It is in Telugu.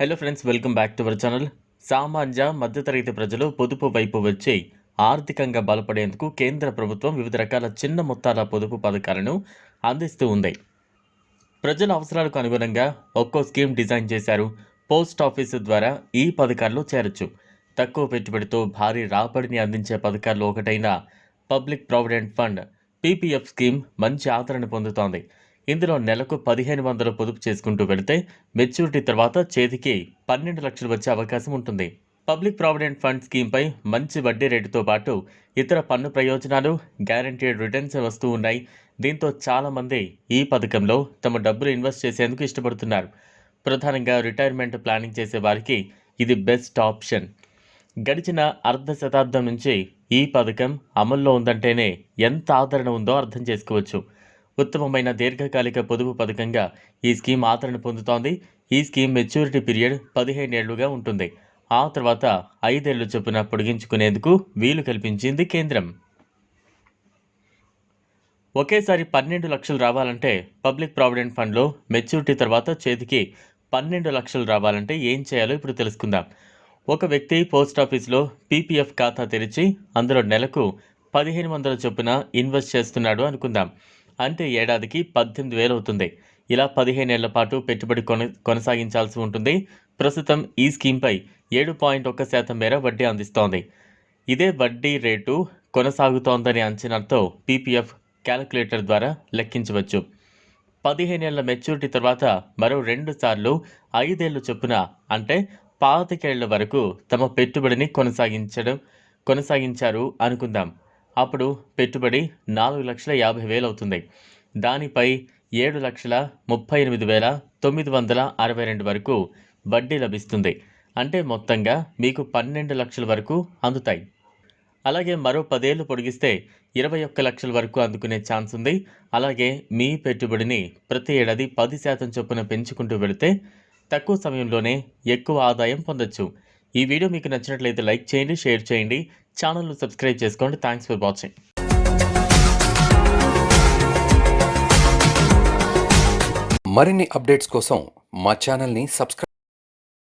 Hello friends, welcome back to our channel. సామాన్య మధ్యతరగతి ప్రజలు పొదుపు వైపు వచ్చి ఆర్థికంగా బలపడేందుకు కేంద్ర ప్రభుత్వం వివిధ రకాల చిన్న మొత్తాల పొదుపు పథకాలను అందిస్తూ ఉంది. ప్రజల అవసరాలకు అనుగుణంగా ఒక్కో స్కీమ్ డిజైన్ చేశారు. పోస్ట్ ఆఫీసు ద్వారా ఈ పథకాల్లో చేరొచ్చు. తక్కువ పెట్టుబడితో భారీ రాబడిని అందించే పథకాల్లో ఒకటైన public provident fund PPF scheme మంచి ఆదరణ పొందుతోంది. ఇందులో నెలకు 1500 పొదుపు చేసుకుంటూ వెళితే మెచ్యూరిటీ తర్వాత చేతికి 12 లక్షలు వచ్చే అవకాశం ఉంటుంది. పబ్లిక్ ప్రావిడెంట్ ఫండ్ స్కీమ్పై మంచి వడ్డీ రేటుతో పాటు ఇతర పన్ను ప్రయోజనాలు, గ్యారంటీడ్ రిటర్న్స్ వస్తూ ఉన్నాయి. దీంతో చాలామంది ఈ పథకంలో తమ డబ్బులు ఇన్వెస్ట్ చేసేందుకు ఇష్టపడుతున్నారు. ప్రధానంగా రిటైర్మెంట్ ప్లానింగ్ చేసే వారికి ఇది బెస్ట్ ఆప్షన్. గడిచిన అర్ధ శతాబ్దం నుంచి ఈ పథకం అమల్లో ఉందంటేనే ఎంత ఆదరణ ఉందో అర్థం చేసుకోవచ్చు. ఉత్తమమైన దీర్ఘకాలిక పొదుపు పథకంగా ఈ స్కీమ్ ఆదరణ పొందుతోంది. ఈ స్కీమ్ మెచ్యూరిటీ పీరియడ్ 15 ఏళ్లుగా ఉంటుంది. ఆ తర్వాత 5 ఏళ్లు చొప్పున పొడిగించుకునేందుకు వీలు కల్పించింది కేంద్రం. ఒకేసారి 12 లక్షలు రావాలంటే పబ్లిక్ ప్రావిడెంట్ ఫండ్లో మెచ్యూరిటీ తర్వాత చేతికి 12 లక్షలు రావాలంటే ఏం చేయాలో ఇప్పుడు తెలుసుకుందాం. ఒక వ్యక్తి పోస్ట్ ఆఫీసులో పీపీఎఫ్ ఖాతా తెరిచి అందులో నెలకు 1500 చొప్పున ఇన్వెస్ట్ చేస్తున్నాడు అనుకుందాం. అంటే ఏడాదికి 18,000 అవుతుంది. ఇలా 15 ఏళ్ల పాటు పెట్టుబడి కొనసాగించాల్సి ఉంటుంది. ప్రస్తుతం ఈ స్కీమ్పై 7.1% మేర వడ్డీ అందిస్తోంది. ఇదే వడ్డీ రేటు కొనసాగుతోందనే అంచనాతో పీపీఎఫ్ క్యాలిక్యులేటర్ ద్వారా లెక్కించవచ్చు. 15 ఏళ్ల మెచ్యూరిటీ తర్వాత మరో 2 సార్లు 5 ఏళ్లు చొప్పున అంటే 25 ఏళ్ల వరకు తమ పెట్టుబడిని కొనసాగించారు అనుకుందాం. అప్పుడు పెట్టుబడి 4,50,000 అవుతుంది. దానిపై 7,38,962 వరకు వడ్డీ లభిస్తుంది. అంటే మొత్తంగా మీకు 12 లక్షల వరకు అందుతాయి. అలాగే మరో 10 ఏళ్లు పొడిగిస్తే 21 లక్షల వరకు అందుకునే ఛాన్స్ ఉంది. అలాగే మీ పెట్టుబడిని ప్రతి ఏడాది 10% చొప్పున పెంచుకుంటూ వెళితే తక్కువ సమయంలోనే ఎక్కువ ఆదాయం పొందొచ్చు. ఈ వీడియో మీకు నచ్చినట్లయితే లైక్ చేయండి, షేర్ చేయండి, ఛానల్ను సబ్స్క్రైబ్ చేసుకోండి. Thanks for watching. మరిన్ని అప్డేట్స్ కోసం మా ఛానల్ని సబ్స్క్రైబ్